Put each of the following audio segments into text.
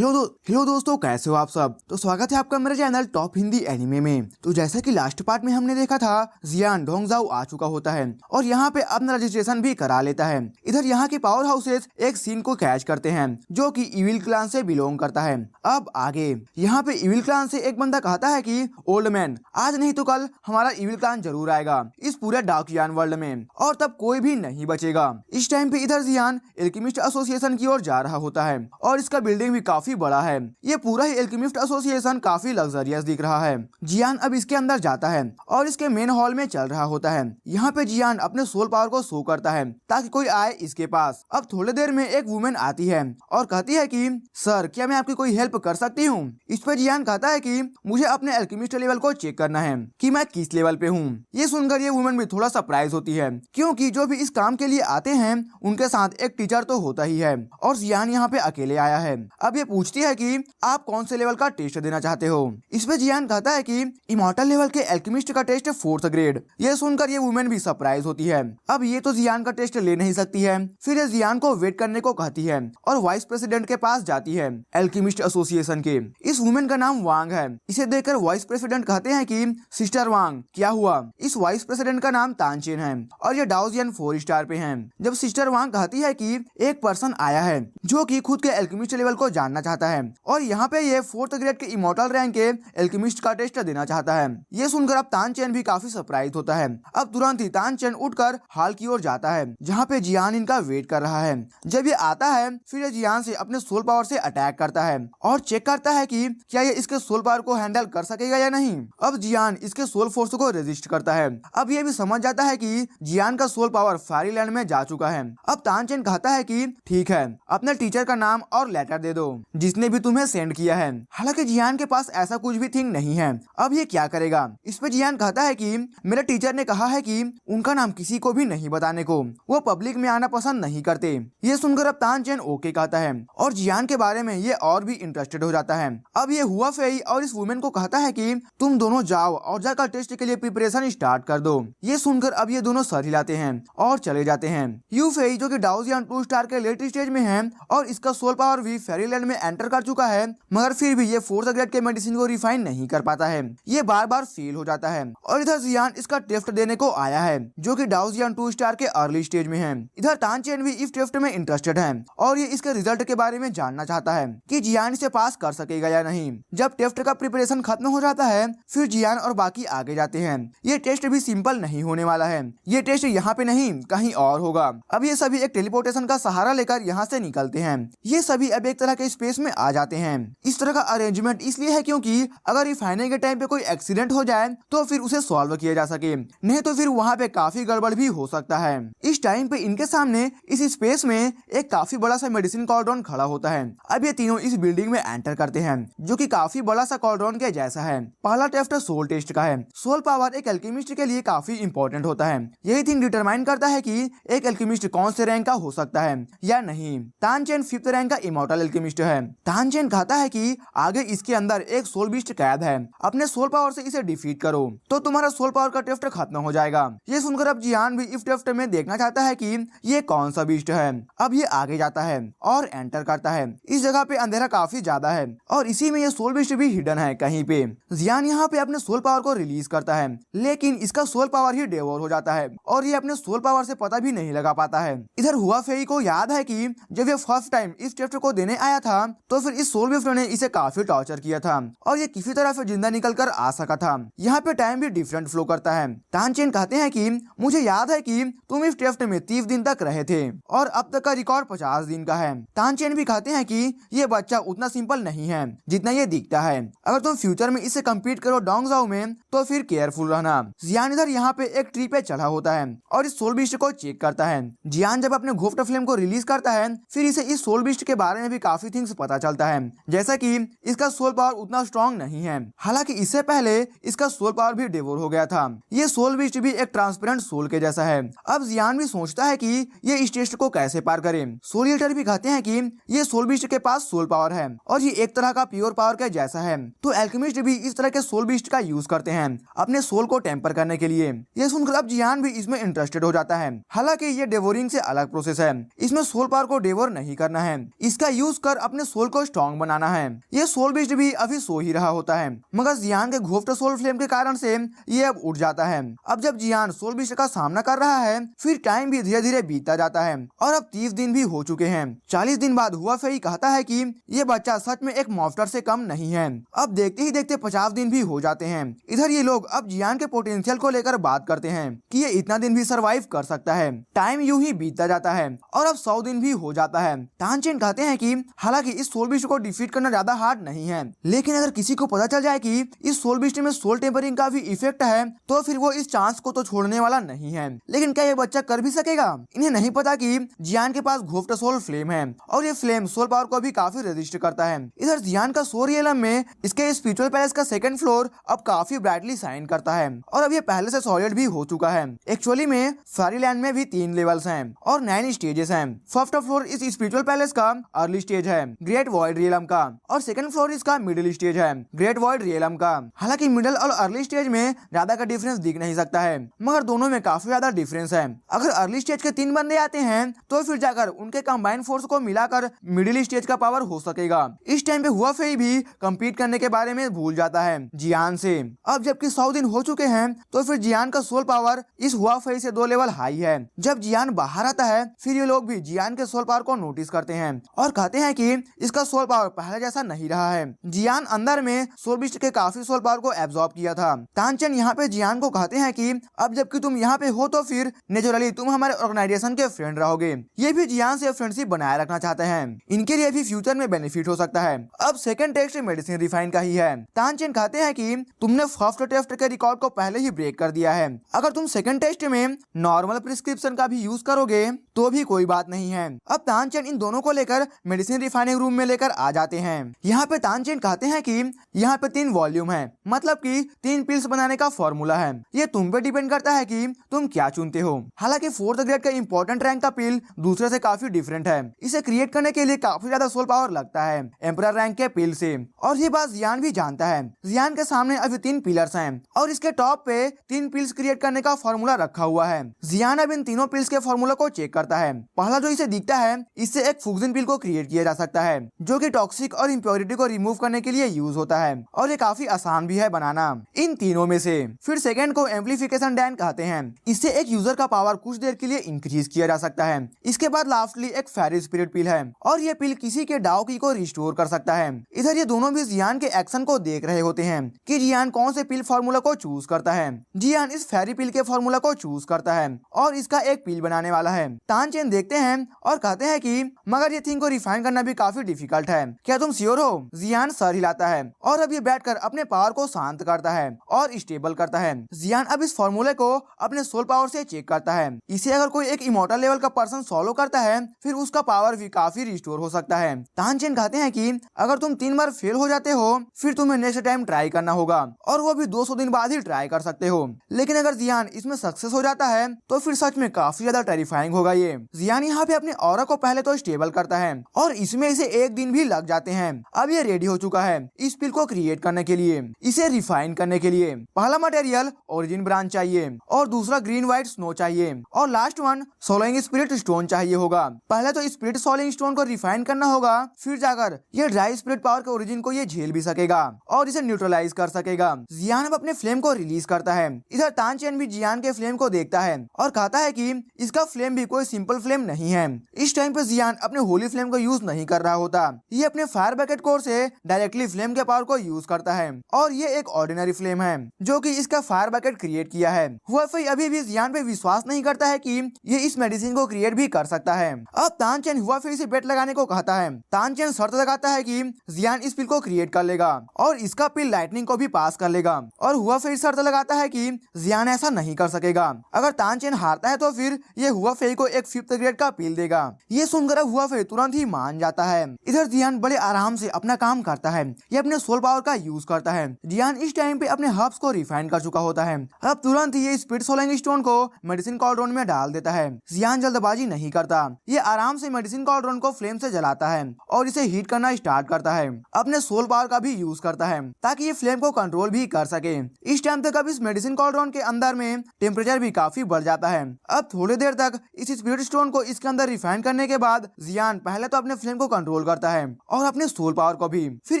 Hello दोस्तों, कैसे हो आप सब। तो स्वागत है आपका मेरे चैनल टॉप हिंदी एनिमे में। तो जैसा कि लास्ट पार्ट में हमने देखा था, जियान डोंगजाओ आ चुका होता है और यहाँ पे अपना रजिस्ट्रेशन भी करा लेता है। इधर यहाँ के पावर हाउसेस एक सीन को कैच करते हैं जो कि इविल क्लान से बिलोंग करता है। अब आगे यहाँ पे इविल क्लान से एक बंदा कहता है कि ओल्ड मैन, आज नहीं तो कल हमारा इविल क्लान जरूर आएगा इस पूरे डार्कियन वर्ल्ड में और तब कोई भी नहीं बचेगा। इस टाइम पे इधर जियान एल्केमिस्ट एसोसिएशन की ओर जा रहा होता है और इसका बिल्डिंग भी काफी बड़ा है। ये पूरा ही एल्केमिस्ट एसोसिएशन काफी लग्जरियस दिख रहा है। जियान अब इसके अंदर जाता है और इसके मेन हॉल में चल रहा होता है। यहाँ पे जियान अपने सोल पावर को शो करता है ताकि कोई आए इसके पास। अब थोड़ी देर में एक वुमेन आती है और कहती है कि सर, क्या मैं आपकी कोई हेल्प कर सकती हूँ। इस पे जियान कहता है कि मुझे अपने एल्केमिस्ट लेवल को चेक करना है कि मैं किस लेवल पे हूँ। ये सुनकर ये वुमेन भी थोड़ा सरप्राइज होती है क्योंकि जो भी इस काम के लिए आते हैं उनके साथ एक टीचर तो होता ही है और जियान यहाँ पे अकेले आया है। अब ये पूछती है कि आप कौन से लेवल का टेस्ट देना चाहते हो। इस पे जियान कहता है कि इमॉर्टल लेवल के एल्केमिस्ट का टेस्ट 4th ग्रेड। ये सुनकर ये वुमेन भी सरप्राइज होती है। अब ये तो जियान का टेस्ट ले नहीं सकती है, फिर ये जियान को वेट करने को कहती है और वाइस प्रेसिडेंट के पास जाती है एल्केमिस्ट एसोसिएशन के। इस वुमेन का नाम वांग है। इसे देखकर वाइस प्रेसिडेंट कहते हैं कि सिस्टर वांग, क्या हुआ। इस वाइस प्रेसिडेंट का नाम तानचेन है और ये डाओजियन 4 स्टार पे है। जब सिस्टर वांग कहती है कि एक पर्सन आया है जो कि खुद के एल्केमिस्ट लेवल को जानना चाहता है और यहाँ पे ये 4th ग्रेड के इमॉर्टल रैंक के एल्केमिस्ट का टेस्ट देना चाहता है। ये सुनकर अब तानचेन भी काफी सरप्राइज होता है। अब तुरंत ही तानचेन उठकर हॉल की ओर जाता है जहाँ पे जियान इनका वेट कर रहा है। जब ये आता है फिर ये जियान से अपने सोल पावर से अटैक करता है और चेक करता है कि क्या ये इसके सोल पावर को हैंडल कर सकेगा या नहीं। अब जियान इसके सोल फोर्स को रेजिस्ट करता है। अब ये भी समझ जाता है कि जियान का सोल पावर फेरीलैंड में जा चुका है। अब तानचेन कहता है कि ठीक है, अपने टीचर का नाम और लेटर दे दो जिसने भी तुम्हें सेंड किया है। हालांकि जियान के पास ऐसा कुछ भी थिंग नहीं है। अब ये क्या करेगा। इस पे जियान कहता है कि मेरे टीचर ने कहा है कि उनका नाम किसी को भी नहीं बताने को, वो पब्लिक में आना पसंद नहीं करते। ये सुनकर अब तानचेन ओके कहता है और जियान के बारे में ये और भी इंटरेस्टेड हो जाता है। अब ये हुआ फेई और इस वुमेन को कहता है कि तुम दोनों जाओ और जाकर टेस्ट के लिए प्रिपरेशन स्टार्ट कर दो। ये सुनकर अब ये दोनों सर हिलाते हैं और चले जाते हैं। यू फेई जो कि डाओजियन 2 स्टार के लेट स्टेज में है और इसका सोल पावर भी फेरीलैंड में एंटर कर चुका है, मगर फिर भी ये 4th ग्रेड के मेडिसिन को रिफाइन नहीं कर पाता है। ये बार बार फेल हो जाता है और इधर जियान इसका टेस्ट देने को आया है जो कि डाओजियन 2 स्टार के अर्ली स्टेज में है। इधर तानचेन भी इस टेस्ट में इंटरेस्टेड है और ये इसके रिजल्ट के बारे में जानना चाहता है कि जियान इसे पास कर सकेगा या नहीं। जब टेस्ट का प्रिपरेशन खत्म हो जाता है फिर जियान और बाकी आगे जाते हैं। ये टेस्ट भी सिंपल नहीं होने वाला है। ये टेस्ट यहाँ पे नहीं कहीं और होगा। अब ये सभी एक टेलीपोर्टेशन का सहारा लेकर यहाँ से निकलते हैं। ये सभी अब एक तरह के स्पेस में आ जाते हैं। इस तरह का अरेंजमेंट इसलिए है क्योंकि अगर रिफाइनरी के टाइम पे कोई एक्सीडेंट हो जाए तो फिर उसे सॉल्व किया जा सके, नहीं तो फिर वहाँ पे काफी गड़बड़ भी हो सकता है। इस टाइम पे इनके सामने इस स्पेस में एक काफी बड़ा सा मेडिसिन कॉर्डन खड़ा होता है। अब ये तीनों इस बिल्डिंग में एंटर करते हैं जो कि काफी बड़ा सा कॉर्डन के जैसा है। पहला टेस्ट सोल टेस्ट का है। सोल पावर एक एल्केमिस्ट के लिए काफी इंपॉर्टेंट होता है। यही थिंग डिटरमाइन करता है कि एक एल्केमिस्ट कौन से रैंक का हो सकता है या नहीं। तानचेन 5th रैंक का इमॉर्टल एल्केमिस्ट है। तानचेन कहता है कि आगे इसके अंदर एक सोल बीस्ट कैद है, अपने सोल पावर से इसे डिफीट करो तो तुम्हारा सोल पावर का टेस्ट खत्म हो जाएगा। ये सुनकर अब जियान भी इस टेस्ट में देखना चाहता है कि ये कौन सा बीस्ट है। अब ये आगे जाता है और एंटर करता है। इस जगह पे अंधेरा काफी ज्यादा है और इसी में ये सोल बीस्ट भी हिडन है कहीं पे। जियान यहाँ पे अपने सोल पावर को रिलीज करता है लेकिन इसका सोल पावर ही डेवोर हो जाता है और ये अपने सोल पावर से पता भी नहीं लगा पाता है। इधर हुआ फेई को याद है कि जब ये फर्स्ट टाइम इस टेस्ट को देने आया था तो फिर इस सोल बीस्ट ने इसे काफी टॉर्चर किया था और ये किसी तरह से जिंदा निकल कर आ सका था। यहाँ पे टाइम भी डिफरेंट फ्लो करता है। तानचेन कहते हैं कि मुझे याद है कि तुम इस टेस्ट में 30 दिन तक रहे थे और अब तक का रिकॉर्ड 50 दिन का है। तानचेन भी कहते हैं कि ये बच्चा उतना सिंपल नहीं है जितना ये दिखता है। अगर तुम फ्यूचर में इससे कम्पीट करो डोंगजाओ में तो फिर केयरफुल रहना। जियान इधर यहाँ पे एक ट्री पे चढ़ा होता है और इस सोल बीस्ट को चेक करता है। जियान जब अपने घोफ्ट फ्लेम को रिलीज करता है फिर इसे इस सोल बीस्ट के बारे में भी काफी थिंग्स पता चलता है, जैसा कि इसका सोल पावर उतना स्ट्रॉन्ग नहीं है। हालांकि इससे पहले इसका सोल पावर भी डेवोर हो गया था। ये सोल बीस्ट भी एक ट्रांसपेरेंट सोल के जैसा है। अब जियान भी सोचता है कि ये इस टेस्ट को कैसे पार करे। सोल ईटर भी कहते हैं कि ये सोल बीस्ट के पास सोल पावर है और ये एक तरह का प्योर पावर के जैसा है। तो एल्केमिस्ट भी इस तरह के सोल बीस्ट का यूज करते हैं अपने सोल को टेम्पर करने के लिए। ये सुनकर अब जियान भी इसमें इंटरेस्टेड हो जाता है। हालांकि ये डेवोरिंग से अलग प्रोसेस है। इसमें सोल पावर को डेवोर नहीं करना है, इसका यूज कर अपने सोल को स्ट्रॉन्ग बनाना है। ये सोल बीस्ट भी अभी सो ही रहा होता है, मगर जियान के घोफ्ट सोल फ्लेम के कारण से ये अब उठ जाता है। अब जब जियान सोल बीस्ट का सामना कर रहा है, फिर टाइम भी धीरे धीरे बीतता जाता है और अब 30 दिन भी हो चुके हैं। 40 दिन बाद हुआ फेई कहता है कि ये बच्चा सच में एक मॉन्स्टर से कम नहीं है। अब देखते ही देखते 50 दिन भी हो जाते हैं। इधर ये लोग अब जियान के पोटेंशियल को लेकर बात करते हैं कि ये इतना दिन भी सरवाइव कर सकता है। टाइम यूं ही बीतता जाता है और अब 100 दिन भी हो जाता है। तानचेन कहते हैं कि हालांकि इस सोल बीस्ट को डिफीट करना ज्यादा हार्ड नहीं है, लेकिन अगर किसी को पता चल जाए कि इस सोल बीस्ट में सोल टेम्परिंग का भी इफेक्ट है तो फिर वो इस चांस को तो छोड़ने वाला नहीं है। लेकिन क्या ये बच्चा कर भी सकेगा? इन्हें नहीं पता कि जियान के पास घोफ्ट सोल फ्लेम है और ये फ्लेम सोल पावर को भी काफी रेजिस्ट करता है। इधर जियान का सोल रियलम में इसके स्पिरिचुअल पैलेस का सेकंड फ्लोर अब काफी ब्राइटली शाइन करता है और अब ये पहले से सॉलिड भी हो चुका है। एक्चुअली में फेरीलैंड में भी 3 लेवल्स हैं और 9 स्टेजेस हैं। फर्स्ट फ्लोर इस स्पिरिचुअल पैलेस का अर्ली स्टेज है, ग्रेट वॉइड रियलम का, और सेकंड फ्लोर इसका मिडिल स्टेज है, ग्रेट वॉइड रियलम का। हालांकि मिडिल और अर्ली स्टेज में ज्यादा का डिफरेंस दिख नहीं सकता है, मगर दोनों में काफी ज्यादा डिफरेंस है। अगर अर्ली स्टेज के 3 बंदे आते हैं तो फिर जाकर उनके कंबाइंड फोर्स को मिलाकर मिडिल स्टेज का पावर हो सकेगा। इस टाइम पे हुआ फेई भी कम्पीट करने के बारे में भूल जाता है जियान से। अब जबकि 100 दिन हो चुके हैं तो फिर जियान का सोल पावर इस हुआ फेई से 2 लेवल हाई है। जब जियान बाहर आता है फिर ये लोग भी जियान के सोल पावर को नोटिस करते हैं और कहते हैं कि इसका सोल पावर पहले जैसा नहीं रहा है। जियान अंदर में सोल बीस्ट के काफी सोल पावर को एब्जॉर्ब किया था। तानचेन यहाँ पे जियान को कहते हैं कि अब जबकि तुम यहाँ पे हो तो फिर नेचुरली तुम हमारे ऑर्गेनाइजेशन के फ्रेंड रहोगे। ये भी जियान से फ्रेंडशिप बनाए रखना चाहते हैं, इनके लिए भी फ्यूचर में बेनिफिट हो सकता है। अब सेकंड टेस्ट मेडिसिन रिफाइन का ही है। तानचेन कहते हैं कि तुमने फर्स्ट टेस्ट के रिकॉर्ड को पहले ही ब्रेक कर दिया है। अगर तुम सेकंड टेस्ट में नॉर्मल प्रिस्क्रिप्शन का भी यूज करोगे तो भी कोई बात नहीं है। अब तानचेन इन दोनों को लेकर मेडिसिन रिफाइनिंग रूम में लेकर आ जाते हैं। यहाँ पे तानचेन कहते हैं कि यहाँ पे 3 वॉल्यूम है, मतलब कि 3 पिल्स बनाने का फॉर्मूला है। ये तुम पे डिपेंड करता है कि तुम क्या चुनते हो। हालांकि 4th ग्रेड का इंपॉर्टेंट रैंक का पिल दूसरे से काफी डिफरेंट है। इसे क्रिएट करने के लिए काफी ज्यादा सोल पावर लगता है एम्परर रैंक के पिल से, और ये बात जियान भी जानता है। जियान के सामने अभी 3 पिलर्स हैं और इसके टॉप पे 3 पिल्स क्रिएट करने का फॉर्मूला रखा हुआ है। जियान अब इन तीनों पिल्स के फॉर्मूला को चेक करता है। पहला जो इसे दिखता है, इससे एक फुक्सिन पिल को क्रिएट किया जा सकता है जो कि टॉक्सिक और इम्प्योरिटी को रिमूव करने के लिए यूज होता है और ये काफी आसान भी है बनाना इन तीनों में से। फिर सेकंड को एम्प्लीफिकेशन डैन कहते हैं। इससे एक यूजर का पावर कुछ देर के लिए इंक्रीज किया जा सकता है। इसके बाद लास्टली एक फेरी स्पिरिट पिल है और ये पिल किसी के डाउ की को रिस्टोर कर सकता है। इधर ये दोनों भी जियान के एक्शन को देख रहे होते हैं कि जियान कौन से पिल फॉर्मूला को चूज करता है। जियान इस फेरी पिल के फॉर्मूला को चूज करता है और इसका एक पिल बनाने वाला है। तानचेन देखते हैं और कहते हैं कि मगर ये थिंग को रिफाइन करना भी काफी डिफिकल्ट है, क्या तुम श्योर हो? जियान सर हिलाता है और अब ये बैठकर अपने पावर को शांत करता है और स्टेबल करता है। जियान अब इस फॉर्मूले को अपने सोल पावर से चेक करता है। इसे अगर कोई एक इमॉर्टल लेवल का पर्सन फॉलो करता है फिर उसका पावर भी काफी रिस्टोर हो सकता है। तानचेन कहते हैं कि अगर तुम 3 बार फेल हो जाते हो फिर तुम्हें नेक्स्ट टाइम ट्राई करना होगा और वो भी 200 दिन बाद ही ट्राई कर सकते हो। लेकिन अगर जियान इसमें सक्सेस हो जाता है तो फिर सच में काफी ज्यादा टेरिफाइंग होगा। ये जियान यहाँ पे अपने ऑरा को पहले तो स्टेबल करता है और इसमें इसे 1 दिन भी लग जाते हैं। अब ये रेडी हो चुका है इस पिल को क्रिएट करने के लिए, इसे रिफाइन करने के लिए। पहला मटेरियल ओरिजिन ब्रांच चाहिए और दूसरा ग्रीन व्हाइट स्नो चाहिए और last one soling spirit stone चाहिए होगा। पहले तो स्पिरिट सोलिंग स्टोन को रिफाइन करना होगा, फिर जाकर ये ड्राई स्पिरिट पावर के ओरिजिन को ये झेल भी सकेगा और इसे न्यूट्रलाइज कर सकेगा। जियान अब अपने फ्लेम को रिलीज करता है। इधर तानचेन भी जियान के फ्लेम को देखता है और कहता है कि इसका फ्लेम भी कोई सिंपल फ्लेम नहीं है। इस टाइम पे जियान अपने होली फ्लेम को यूज नहीं कर रहा होता, ये अपने फायर बकेट कोर से डायरेक्टली फ्लेम के पावर को यूज करता है और ये एक ऑर्डिनरी फ्लेम है जो कि इसका फायर बकेट क्रिएट किया है। हुआफेई अभी भी जियान पे विश्वास नहीं करता है कि ये इस मेडिसिन को क्रिएट भी कर सकता है। अब तानचेन हुआफेई से बेट लगाने को कहता है। तानचेन शर्त लगाता है कि जियान इस पिल को क्रिएट कर लेगा और इसका पिल लाइटनिंग को भी पास कर लेगा और हुआफेई शर्त लगाता है कि जियान ऐसा नहीं कर सकेगा। अगर तानचेन हारता है तो फिर ये हुआफेई को एक 5th ग्रेड का पिल देगा। ये सुनकर हुआफेई तुरंत ही मान जाता है। इधर जियान बड़े आराम से अपना काम करता है, ये अपने सोल पावर का यूज करता है। जियान इस टाइम पे अपने हर्ब्स को रिफाइन कर चुका होता है। अब तुरंत ही ये स्पिरिट सोलिंग स्टोन को मेडिसिन कॉल्ड्रोन में डाल देता है। जियान जल्दबाजी नहीं करता, ये आराम से मेडिसिन कॉल्ड्रोन को फ्लेम से जलाता है और इसे हीट करना स्टार्ट करता है। अपने सोल पावर का भी यूज करता है ताकि ये फ्लेम को कंट्रोल भी कर सके। इस टाइम तक अब इस मेडिसिन कॉल्ड्रोन के अंदर में टेम्परेचर भी काफी बढ़ जाता है। अब थोड़ी देर तक इस स्पिरिट स्टोन को इसके अंदर रिफाइन करने के बाद जियान पहले तो अपने फ्लेम को कंट्रोल कंट्रोल करता है और अपने सोल पावर को भी। फिर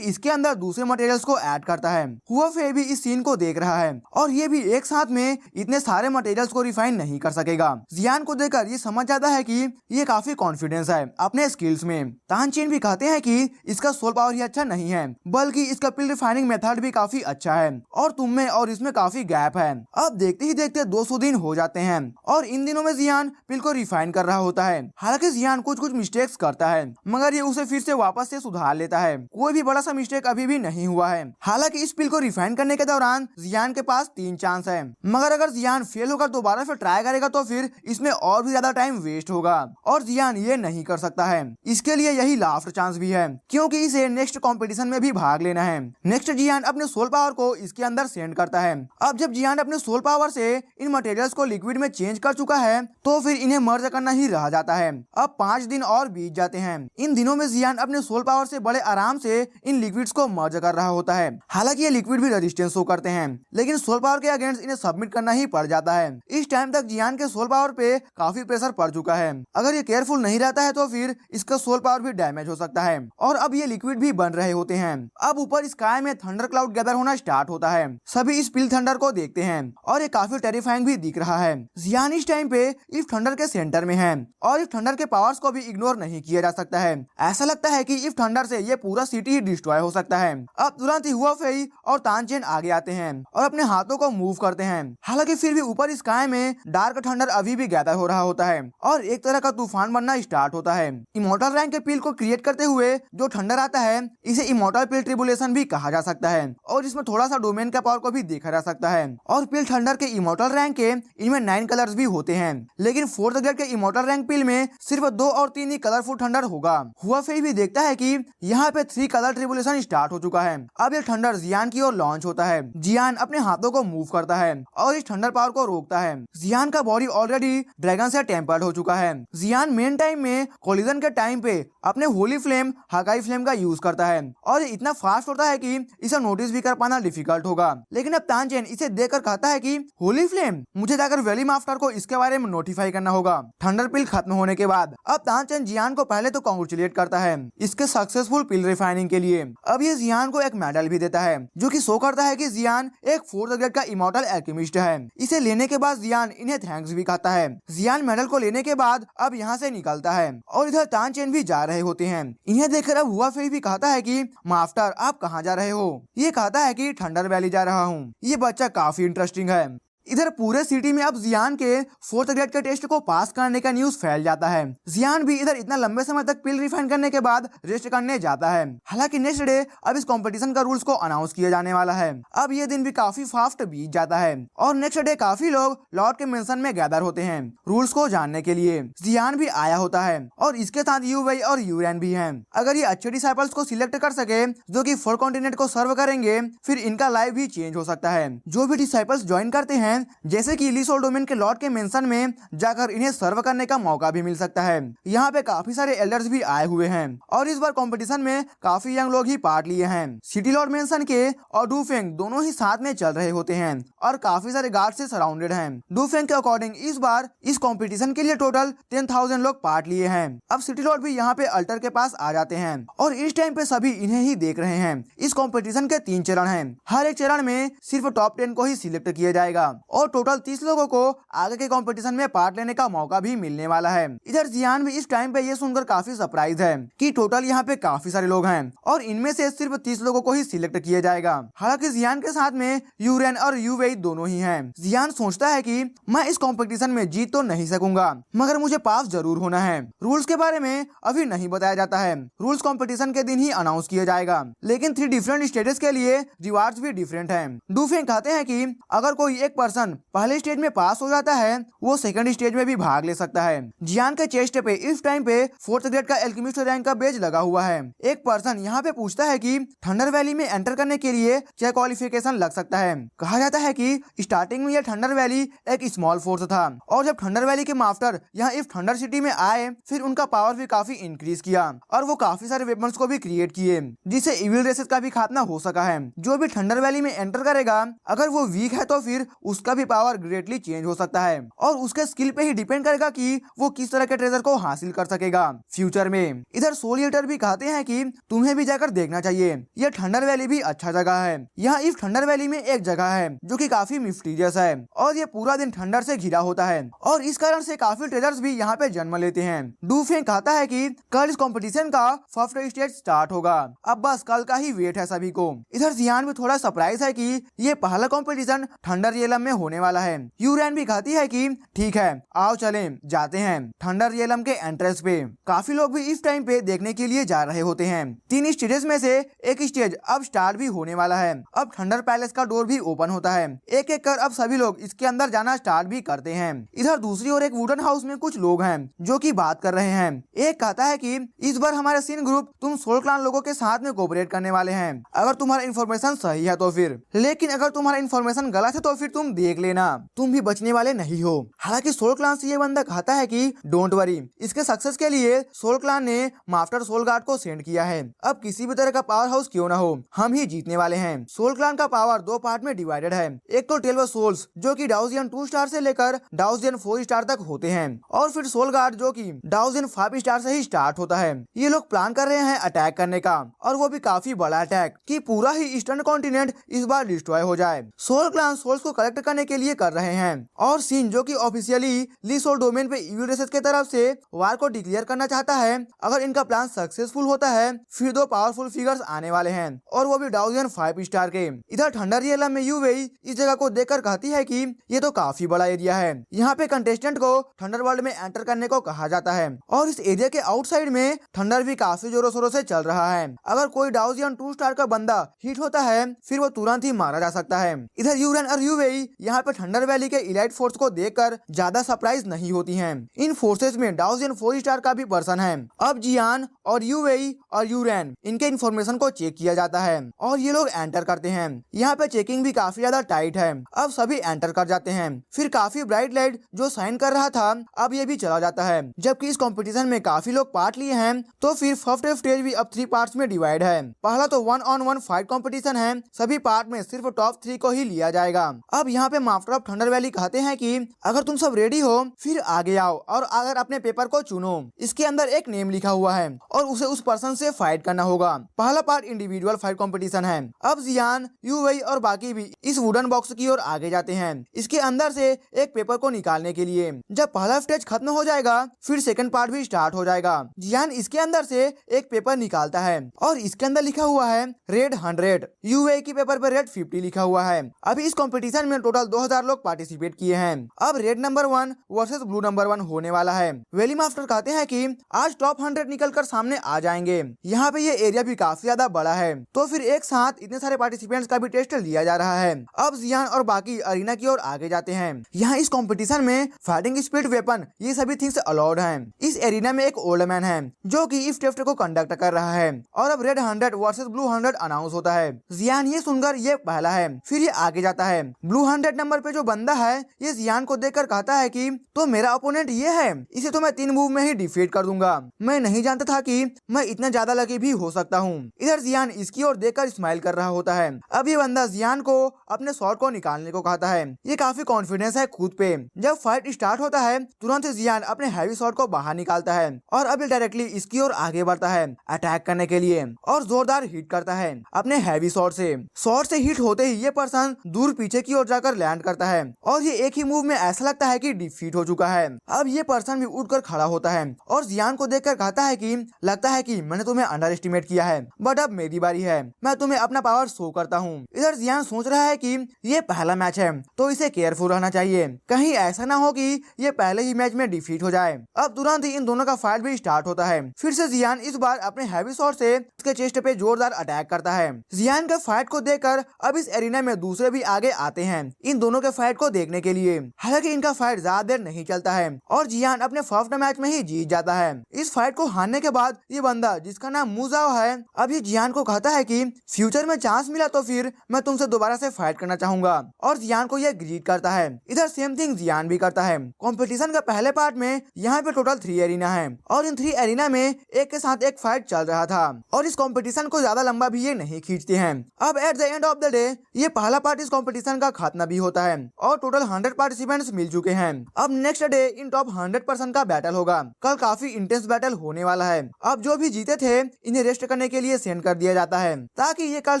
इसके अंदर दूसरे मटेरियल्स को ऐड करता है। हुआ फे भी इस सीन को देख रहा है और ये भी एक साथ में इतने सारे मटेरियल्स को रिफाइन नहीं कर सकेगा। जियान को देखकर ये समझ जाता है कि ये काफी कॉन्फिडेंस है अपने स्किल्स में। तानचेन भी कहते हैं कि इसका सोल पावर ही अच्छा नहीं है, बल्कि इसका पिल रिफाइनिंग मेथड भी काफी अच्छा है और तुम में और इसमें काफी गैप है। अब देखते ही देखते 200 दिन हो जाते हैं और इन दिनों में जियान पिल को रिफाइन कर रहा होता है। हालांकि जियान कुछ कुछ मिस्टेक्स करता है, मगर ये उसे फिर से वापस से सुधार लेता है। कोई भी बड़ा सा मिस्टेक अभी भी नहीं हुआ है। हालांकि इस पिल को रिफाइन करने के दौरान जियान के पास 3 चांस है, मगर अगर जियान फेल होकर दोबारा फिर ट्राई करेगा तो फिर इसमें और भी ज्यादा टाइम वेस्ट होगा और जियान ये नहीं कर सकता है। इसके लिए यही लास्ट चांस भी है, क्योंकि इसे नेक्स्ट कंपटीशन में भी भाग लेना है। नेक्स्ट जियान अपने सोल पावर को इसके अंदर सेंड करता है। अब जब जियान अपने सोल पावर से इन मटेरियल्स को लिक्विड में चेंज कर चुका है तो फिर इन्हें मर्ज करना ही रह जाता है। अब 5 दिन और बीत जाते हैं। इन दिनों में जियान अपने सोल पावर से बड़े आराम से इन लिक्विड्स को मर्ज कर रहा होता है। हालांकि ये लिक्विड भी रेजिस्टेंस शो करते हैं, लेकिन सोल पावर के अगेंस्ट इन्हें सबमिट करना ही पड़ जाता है। इस टाइम तक जियान के सोल पावर पे काफी प्रेशर पड़ चुका है। अगर ये केयरफुल नहीं रहता है तो फिर इसका सोल पावर भी डैमेज हो सकता है और अब ये लिक्विड भी बन रहे होते हैं। अब ऊपर स्काई में थंडर क्लाउड गैदर होना स्टार्ट होता है। सभी इस पिल थंडर को देखते हैं और ये काफी टेरिफाइंग भी दिख रहा है। जियान इस टाइम पे इस थंडर के सेंटर में है और इस थंडर के पावर्स को भी इग्नोर नहीं किया जा सकता है। ऐसा लगता है कि इस थंडर से ये पूरा सिटी ही डिस्ट्रॉय हो सकता है। अब तुरंत ही हुआ फेई और तानचेन आगे आते हैं और अपने हाथों को मूव करते हैं। हालांकि फिर भी ऊपर स्काई में डार्क थंडर अभी भी गैदर हो रहा होता है और एक तरह का तूफान बनना स्टार्ट होता है। इमोर्टल रैंक के पिल को क्रिएट करते हुए जो थंडर आता है इसे इमोर्टल पिल ट्रिबुलेशन भी कहा जा सकता है और इसमें थोड़ा सा डोमेन का पावर को भी देखा जा सकता है। और पिल थंडर के इमोर्टल रैंक के इनमें 9 कलर्स भी होते हैं, लेकिन 4th ग्रेड के इमोर्टल रैंक पिल में सिर्फ 2 और 3 ही कलरफुल थंडर होगा। हुआ फेई भी देखता है कि यहाँ पे 3 कलर ट्रिबुलेशन स्टार्ट हो चुका है। अब ये थंडर जियान की ओर लॉन्च होता है। जियान अपने हाथों को मूव करता है और इस थंडर पावर को रोकता है। जियान का बॉडी ऑलरेडी ड्रैगन से टेम्पर्ड हो चुका है। जियान मेन टाइम में कोलिजन के टाइम पे अपने होली फ्लेम हाकाई फ्लेम का यूज करता है और ये इतना फास्ट होता है कि इसे नोटिस भी कर पाना डिफिकल्ट होगा। लेकिन अब तानचेन इसे देखकर कहता है कि होली फ्लेम, मुझे जाकर वैली मास्टर को इसके बारे में नोटिफाई करना होगा थंडर पिल खत्म होने के बाद। अब तानचेन जियान को पहले तो कांग्रेचुलेट करता है इसके सक्सेसफुल पिल रिफाइनिंग के लिए। अब ये जियान को एक मेडल भी देता है जो कि शो करता है कि जियान एक 4th ग्रेड का इमोर्टल एल्केमिस्ट है। इसे लेने के बाद जियान इन्हें थैंक्स भी कहता है। जियान मेडल को लेने के बाद अब यहाँ से निकलता है और इधर तानचेन भी जा रहे होते हैं। इन्हें देखकर अब हुआ फेई भी कहता है कि मास्टर आप कहाँ जा रहे हो? ये कहता है कि थंडर वैली जा रहा हूँ। ये बच्चा काफी इंटरेस्टिंग है। इधर पूरे सिटी में अब जियान के 4th ग्रेड के टेस्ट को पास करने का न्यूज फैल जाता है। जियान भी इधर इतना लंबे समय तक पिल रिफाइन करने के बाद रेस्ट करने जाता है। हालांकि नेक्स्ट डे अब इस कंपटीशन का रूल्स को अनाउंस किया जाने वाला है। अब ये दिन भी काफी फास्ट बीत जाता है और नेक्स्ट डे काफी लोग लॉर्ड के मेंशन में गैदर होते हैं रूल्स को जानने के लिए। जियान भी आया होता है और इसके साथ यूवेई और यूरेन भी है। अगर ये अच्छे डिसाइपल्स को सिलेक्ट कर सके जो कि 4 कॉन्टिनेंट को सर्व करेंगे, फिर इनका लाइफ भी चेंज हो सकता है। जो भी डिसाइपल्स ज्वाइन करते हैं जैसे कि इलीसोल डोमेन के लॉर्ड के मेंशन में जाकर इन्हें सर्व करने का मौका भी मिल सकता है। यहाँ पे काफी सारे एल्डर्स भी आए हुए हैं और इस बार कंपटीशन में काफी यंग लोग ही पार्ट लिए हैं। सिटी लॉर्ड मेंशन के और डूफेंग दोनों ही साथ में चल रहे होते हैं और काफी सारे गार्ड से सराउंडेड हैं। डूफेंग के अकॉर्डिंग इस बार इस कंपटीशन के लिए टोटल 10,000 लोग पार्ट लिए हैं। अब सिटी लॉर्ड भी यहाँ पे अल्टर के पास आ जाते हैं और इस टाइम पे सभी इन्हें ही देख रहे हैं। इस कंपटीशन के 3 चरण हैं। हर एक चरण में सिर्फ टॉप 10 को ही सिलेक्ट किया जाएगा और टोटल 30 लोगों को आगे के कंपटीशन में पार्ट लेने का मौका भी मिलने वाला है। इधर जियान भी इस टाइम पे ये सुनकर काफी सरप्राइज है कि टोटल यहाँ पे काफी सारे लोग हैं और इनमें से सिर्फ 30 लोगों को ही सिलेक्ट किया जाएगा। हालांकि जियान के साथ में यूरेन और यूवेई दोनों ही हैं। जियान सोचता है कि मैं इस कंपटीशन में जीत तो नहीं सकूंगा, मगर मुझे पास जरूर होना है। रूल्स के बारे में अभी नहीं बताया जाता है। रूल्स कंपटीशन के दिन ही अनाउंस किया जाएगा, लेकिन 3 डिफरेंट स्टेजेस के लिए रिवार्ड्स भी डिफरेंट हैं। डूफेंग कहते हैं कि अगर कोई एक पर्सन पहले स्टेज में पास हो जाता है वो सेकंड स्टेज में भी भाग ले सकता है। जियान के चेस्ट पे इस टाइम पे 4th ग्रेड का एल्केमिस्ट रैंक का बेज लगा हुआ है। एक पर्सन यहाँ पे पूछता है कि थंडर वैली में एंटर करने के लिए क्या क्वालिफिकेशन लग सकता है। कहा जाता है कि स्टार्टिंग में यह थंडर वैली एक स्मॉल फोर्स था और जब थंडर वैली के मास्टर यहाँ इस थंडर सिटी में आए फिर उनका पावर भी काफी इंक्रीज किया और वो काफी सारे वेपन्स को भी क्रिएट किए जिससे इविल रेसेस का भी खात्मा हो सका है। जो भी थंडर वैली में एंटर करेगा अगर वो वीक है तो फिर उसका उसका भी पावर ग्रेटली चेंज हो सकता है और उसके स्किल पे ही डिपेंड करेगा कि वो किस तरह के ट्रेजर को हासिल कर सकेगा फ्यूचर में। इधर सोल ईटर भी कहते हैं कि तुम्हें भी जाकर देखना चाहिए, यह थंडर वैली भी अच्छा जगह है। यहाँ इस थंडर वैली में एक जगह है जो कि काफी मिस्टीरियस है और ये पूरा दिन ठंडर से घिरा होता है और इस कारण से काफी ट्रेजर्स भी यहाँ पे जन्म लेते हैं। डूफेंग कहता है कि कल इस कंपटीशन का फर्स्ट स्टेज स्टार्ट होगा, अब बस कल का ही वेट है सभी को। इधर जियान भी थोड़ा सरप्राइज है कि ये पहला कंपटीशन थंडर रियलम में होने वाला है। यूरेन भी कहती है कि ठीक है आओ चलें जाते हैं थंडर रियलम के एंट्रेंस पे। काफी लोग भी इस टाइम पे देखने के लिए जा रहे होते हैं। 3 स्टेजेस में से एक स्टेज अब स्टार्ट भी होने वाला है। अब थंडर पैलेस का डोर भी ओपन होता है, एक एक कर अब सभी लोग इसके अंदर जाना स्टार्ट भी करते हैं। इधर दूसरी ओर एक वुडन हाउस में कुछ लोग हैं जो कि बात कर रहे हैं। एक कहता है कि इस बार हमारे सीन ग्रुप तुम सोल क्लान लोगों के साथ में कोऑपरेट करने वाले हैं, अगर तुम्हारा इन्फॉर्मेशन सही है तो फिर, लेकिन अगर तुम्हारा इन्फॉर्मेशन गलत है तो फिर तुम देख लेना, तुम भी बचने वाले नहीं हो। हालांकि सोल क्लान से ये बंदा कहता है कि डोंट वरी, इसके सक्सेस के लिए सोल क्लान ने मास्टर सोल गार्ड को सेंड किया है। अब किसी भी तरह का पावर हाउस क्यों ना हो, हम ही जीतने वाले हैं। सोल क्लान का पावर 2 पार्ट में डिवाइडेड है, एक तो 12 सोल्स जो कि डाउजियन 2 स्टार से लेकर डाउजियन 4 स्टार तक होते हैं और फिर सोल गार्ड जो कि डाउजियन 5 स्टार से ही स्टार्ट होता है। ये लोग प्लान कर रहे हैं अटैक करने का और वो भी काफी बड़ा अटैक कि पूरा ही ईस्टर्न कॉन्टिनेंट इस बार डिस्ट्रॉय हो जाए। सोल क्लान सोल्स को कलेक्ट करने के लिए कर रहे हैं और सीन जो कि ऑफिशियली ली सोल डोमेन पे ईविल रेसेस के तरफ से वार को डिक्लेयर करना चाहता है। अगर इनका प्लान सक्सेसफुल होता है फिर 2 पावरफुल फिगर्स आने वाले हैं और वो भी डाउजियन 5 स्टार के। इधर थंडर रियलम में यूवेई इस जगह को देखकर कहती है कि ये तो काफी बड़ा एरिया है, यहाँ पे कंटेस्टेंट को थंडर वर्ल्ड में एंटर करने को कहा जाता है और इस एरिया के आउटसाइड में थंडर भी काफी जोरों शोरों से चल रहा है। अगर कोई डाउजियन 2 स्टार का बंदा हिट होता है फिर वो तुरंत ही मारा जा सकता है। इधर यूरेन और यूवेई यहाँ पे थंडर वैली के इलाइट फोर्स को देखकर ज्यादा सरप्राइज नहीं होती हैं। इन फोर्सेस में डाउजियन 4 स्टार का भी पर्सन है। अब जियान और यूवेई और यूरेन इनके इन्फॉर्मेशन को चेक किया जाता है और ये लोग एंटर करते हैं। यहाँ पे चेकिंग भी काफी ज्यादा टाइट है। अब सभी एंटर कर जाते हैं। फिर काफी ब्राइट लाइट जो साइन कर रहा था अब ये भी चला जाता है। जबकि इस कंपटीशन में काफी लोग पार्ट लिए हैं तो फिर फर्स्ट स्टेज भी अब 3 पार्ट्स में डिवाइड है। पहला तो 1-on-1 फाइट कंपटीशन है, सभी पार्ट में सिर्फ टॉप 3 को ही लिया जाएगा। अब यहाँ पे मास्टर ऑफ थंडर वैली कहते हैं कि अगर तुम सब रेडी हो फिर आगे आओ और अगर अपने पेपर को चुनो, इसके अंदर एक नेम लिखा हुआ है और उसे उस पर्सन से फाइट करना होगा। पहला पार्ट इंडिविजुअल फाइट कंपटीशन है। अब जियान यूवेई और बाकी भी इस वुडन बॉक्स की ओर आगे जाते हैं इसके अंदर से एक पेपर को निकालने के लिए। जब पहला स्टेज खत्म हो जाएगा फिर सेकंड पार्ट भी स्टार्ट हो जाएगा। जियान इसके अंदर से एक पेपर निकालता है और इसके अंदर लिखा हुआ है रेड 100, यूवेई की पेपर पर रेड 50 लिखा हुआ है। अभी इस कंपटीशन में टोटल 2000 लोग पार्टिसिपेट किए हैं। अब red number 1 versus blue number 1 होने वाला है। वैली मास्टर कहते हैं कि आज टॉप 100 निकलकर सामने आ जाएंगे। यहाँ पे ये एरिया भी काफी ज्यादा बड़ा है तो फिर एक साथ इतने सारे पार्टिसिपेंट्स का भी टेस्ट लिया जा रहा है। अब जियान और बाकी अरीना की ओर आगे जाते हैं। यहाँ इस कंपटीशन में फाइटिंग स्पीड, वेपन ये सभी थिंग्स अलाउड हैं। इस एरिना में एक ओल्ड मैन है जो कि इस टेस्ट को कंडक्ट कर रहा है और अब रेड 100 वर्सेस ब्लू 100 अनाउंस होता है। जियान ये सुनकर ये पहला है, फिर ये आगे जाता है। ब्लू 100 नंबर पे जो बंदा है ये जियान को देखकर कहता है कि तो मेरा ओपोनेंट ये है, इसे तो मैं 3 मूव में ही डिफीट कर दूंगा। मैं नहीं जानता था कि मैं इतना ज्यादा लकी भी हो सकता हूँ। इधर जियान इसकी ओर देखकर स्माइल कर रहा होता है। अब ये बंदा जियान को अपने शॉट को निकालने को कहता है। ये काफी कॉन्फिडेंस है खुद पे। जब फाइट स्टार्ट होता है तुरंत जियान अपने हैवी शॉट को बाहर निकालता है और अब ये डायरेक्टली इसकी ओर आगे बढ़ता है अटैक करने के लिए और जोरदार हिट करता है अपने हैवी शॉट से। शॉट से हिट होते ही ये पर्सन दूर पीछे की ओर जाकर लैंड करता है और ये एक ही मूव में ऐसा लगता है कि डिफीट हो चुका है। अब ये पर्सन भी उठकर खड़ा होता है और जियान को देखकर कहता है कि लगता है कि मैंने तुम्हें अंडर एस्टिमेट किया है, बट अब मेरी बारी है, मैं तुम्हें अपना पावर शो करता हूँ। इधर जियान सोच रहा है कि ये पहला मैच है तो इसे केयरफुल रहना चाहिए, कहीं ऐसा ना हो कि ये पहले ही मैच में डिफीट हो जाए। अब तुरंत ही इन दोनों का फाइट भी स्टार्ट होता है। फिर से जियान इस बार अपने हैवी शॉट से उसके चेस्ट पे जोरदार अटैक करता है। जियान के फाइट को देखकर अब इस एरिना में दूसरे भी आगे आते हैं इन दोनों के फाइट को देखने के लिए। हालांकि इनका फाइट ज्यादा देर नहीं चलता है और जियान अपने फर्स्ट मैच में ही जीत जाता है। इस फाइट को हारने के बाद ये बंदा जिसका नाम मुजाओ है अब ये जियान को कहता है कि फ्यूचर में चांस मिला तो फिर मैं तुमसे दोबारा से फाइट करना चाहूंगा और जियान को ये ग्रीट करता है। इधर सेम थिंग जियान भी करता है। कंपटीशन का पहले पार्ट में यहाँ पे टोटल 3 एरिना है और इन 3 एरिना में एक के साथ एक फाइट चल रहा था और इस कंपटीशन को ज्यादा लंबा भी ये नहीं खींचते हैं। अब at the end of the day ये पहला पार्ट इस कंपटीशन का खत्म भी होता है और टोटल 100 पार्टिसिपेंट्स मिल चुके हैं। अब नेक्स्ट डे इन टॉप 100% का बैटल होगा। कल काफी इंटेंस बैटल होने वाला है। अब जो भी जीते थे इन्हें रेस्ट करने के लिए सेंड कर दिया जाता है ताकि ये कल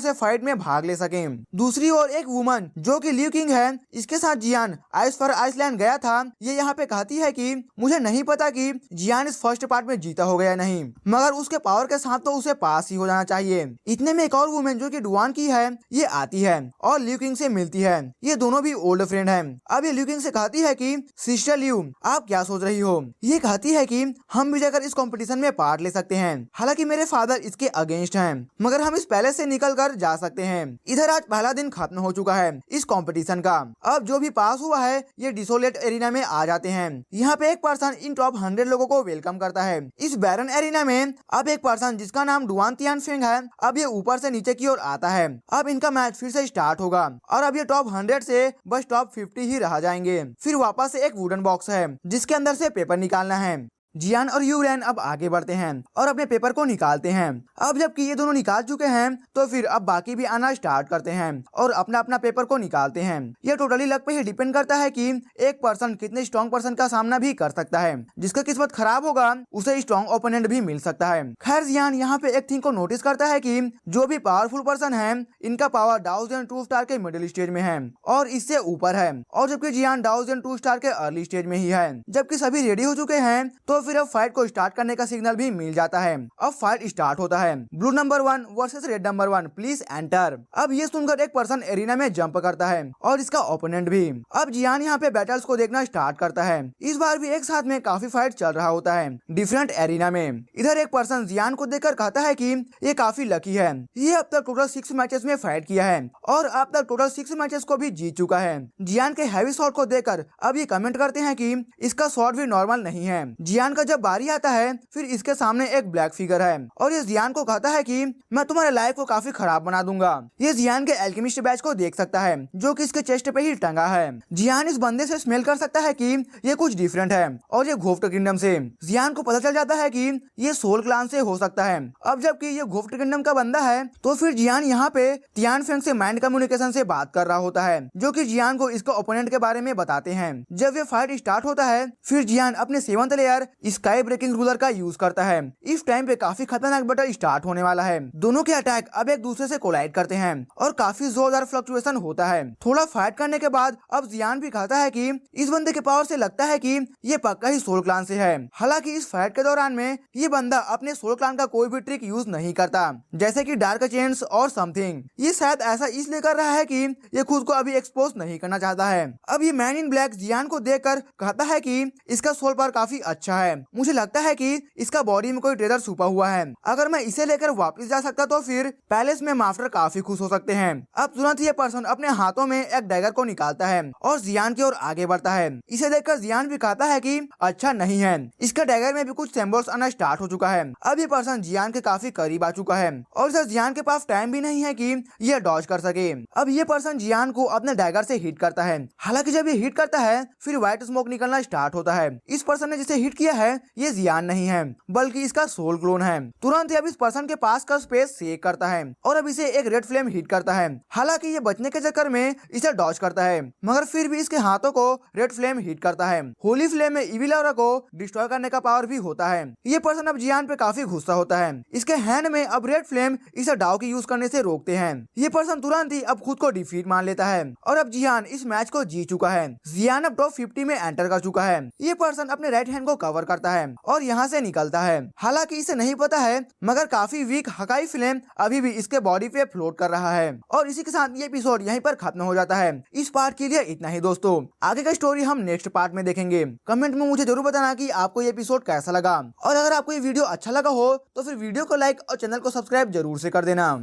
से फाइट में भाग ले सके। दूसरी ओर एक वुमन जो कि लियू किंग है, इसके साथ जियान आइस फॉर आइसलैंड गया था। ये यहाँ पे कहती है कि मुझे नहीं पता कि जियान इस फर्स्ट पार्ट में जीता हो गया नहीं, मगर उसके पावर के साथ तो उसे पास ही हो जाना चाहिए। इतने में एक और वुमेन जो कि डुआन की है ये आती है और लियू किंग से मिलती है। ये दोनों भी ओल्ड फ्रेंड हैं। अब ये लियू किंग से कहती है कि सिस्टर लियू आप क्या सोच रही हो। ये कहती है कि हम भी जाकर इस कंपटीशन में पार्ट ले सकते हैं। हालांकि मेरे फादर इसके अगेंस्ट हैं, मगर हम इस पैलेस से निकल कर जा सकते हैं। इधर आज पहला दिन खत्म हो चुका है इस कंपटीशन का। अब जो भी पास हुआ है ये डिसोलेट एरिना में आ जाते हैं। यहाँ पे एक पर्सन इन टॉप 100 लोगों को वेलकम करता है। इस बैरन एरिना में अब एक पर्सन जिसका नाम डुआन तियानफेंग है, अब ये ऊपर से नीचे की ओर आता है। अब इनका मैच फिर से स्टार्ट होगा और अब ये टॉप 100 से बस टॉप 50 ही रह जाएंगे। फिर वापस से एक वुडन बॉक्स है जिसके अंदर से पेपर निकालना है। जियान और यूरेन अब आगे बढ़ते हैं और अपने पेपर को निकालते हैं। अब जबकि ये दोनों निकाल चुके हैं तो फिर अब बाकी भी आना स्टार्ट करते हैं और अपना अपना पेपर को निकालते हैं। ये टोटली लक पे ही डिपेंड करता है कि एक पर्सन कितने स्ट्रॉन्ग पर्सन का सामना भी कर सकता है। जिसका किस्मत खराब होगा उसे स्ट्रॉन्ग ओपोनेंट भी मिल सकता है। खैर जियान यहाँ पे एक थिंग को नोटिस करता है कि जो भी पावरफुल पर्सन है इनका पावर डाउजन 2 स्टार के मिडिल स्टेज में है और इससे ऊपर है, और जबकि जियान डाउजन 2 स्टार के अर्ली स्टेज में ही है। जबकि सभी रेडी हो चुके हैं तो फिर अब फाइट को स्टार्ट करने का सिग्नल भी मिल जाता है। अब फाइट स्टार्ट होता है। Blue number 1 versus red number 1, please enter. अब ये सुनकर एक पर्सन एरिना में जंप करता है और इसका ओपोनेंट भी। अब जियान यहाँ पे बैटल्स को देखना स्टार्ट करता है। इस बार भी एक साथ में काफी फाइट चल रहा होता है डिफरेंट एरिना में। इधर एक पर्सन जियान को देखकर कहता है कि ये काफी लकी है, ये अब तक टोटल 6 मैचेस में फाइट किया है और अब तक टोटल 6 मैचेस को भी जीत चुका है। जियान के हैवी शॉट को देखकर अब ये कमेंट करते हैं कि इसका शॉट भी नॉर्मल नहीं है। जियान का जब बारी आता है फिर इसके सामने एक ब्लैक फिगर है और ये जियान को कहता है कि मैं तुम्हारे लाइफ को काफी खराब बना दूंगा। ये जियान के एल्केमिस्ट बैच को देख सकता है जो कि इसके चेस्ट पे ही टंगा है। जियान इस बंदे से स्मेल कर सकता है कि ये कुछ डिफरेंट है और ये घोफ्ट किंगडम से। जियान को पता चल जाता है कि ये सोल क्लान से हो सकता है। अब जबकि ये घोफ्ट किंगडम का बंदा है तो फिर जियान यहाँ पे तियानफेंग से माइंड कम्युनिकेशन से बात कर रहा होता है जो कि जियान को इसका ओपोनेंट के बारे में बताते हैं। जब ये फाइट स्टार्ट होता है फिर जियान अपने 7th layer sky breaking ruler का यूज करता है। इस टाइम पे काफी खतरनाक बैटल स्टार्ट होने वाला है। दोनों के अटैक अब एक दूसरे से कोलाइड करते हैं और काफी जोरदार फ्लक्चुएशन होता है। थोड़ा फाइट करने के बाद अब जियान भी कहता है कि इस बंदे के पावर से लगता है कि ये पक्का ही सोल क्लान से है। हालांकि इस फाइट के दौरान में ये बंदा अपने सोल क्लान का कोई भी ट्रिक यूज नहीं करता जैसे कि डार्क चेन्स और समथिंग। ये शायद ऐसा इसलिए कर रहा है कि ये खुद को अभी एक्सपोज नहीं करना चाहता है। अब ये मैन इन ब्लैक जियान को देखकर कहता है कि इसका सोल पावर काफी अच्छा है। मुझे लगता है कि इसका बॉडी में कोई ट्रेजर छुपा हुआ है। अगर मैं इसे लेकर वापस जा सकता तो फिर पैलेस में मास्टर काफी खुश हो सकते हैं। अब तुरंत ये पर्सन अपने हाथों में एक डैगर को निकालता है और जियान की ओर आगे बढ़ता है। इसे देखकर जियान भी कहता है कि अच्छा नहीं है। इसका डैगर में भी कुछ सिंबल्स आना स्टार्ट हो चुका है। अब ये पर्सन जियान के काफी करीब आ चुका है और इधर जियान के पास टाइम भी नहीं है कि ये डॉज कर सके। अब ये पर्सन जियान को अपने डैगर से हिट करता है। हालांकि जब ये हिट करता है फिर व्हाइट स्मोक निकलना स्टार्ट होता है। इस पर्सन ने जिसे हिट किया है ये जियान नहीं है बल्कि इसका सोल क्लोन है। तुरंत अब इस पर्सन के पास का स्पेस शेक करता है और अब इसे एक रेड फ्लेम हिट करता है। हालांकि ये बचने के चक्कर में इसे डॉज करता है मगर फिर भी इसके हाथों को रेड फ्लेम हिट करता है। होली फ्लेम में इविल ऑरा को डिस्ट्रॉय करने का पावर भी होता है। ये पर्सन अब जियान पे काफी गुस्सा होता है। इसके हैंड में अब रेड फ्लेम इसे डाउ की यूज करने से रोकते हैं। ये पर्सन तुरंत ही अब खुद को डिफीट मान लेता है और अब जियान इस मैच को जीत चुका है। जियान अब टॉप 50 में एंटर कर चुका है। ये पर्सन अपने राइट हैंड को कवर करता है और यहाँ से निकलता है। हालांकि इसे नहीं पता है मगर काफी वीक हकाई फ्लेम अभी भी इसके बॉडी पे फ्लोट कर रहा है। और इसी के साथ ये एपिसोड यहीं पर खत्म हो जाता है। इस पार्ट के लिए इतना ही दोस्तों। आगे का स्टोरी हम नेक्स्ट पार्ट में देखेंगे। कमेंट में मुझे जरूर बताना कि आपको ये एपिसोड कैसा लगा और अगर आपको ये वीडियो अच्छा लगा हो तो फिर वीडियो को लाइक और चैनल को सब्सक्राइब जरूर से कर देना।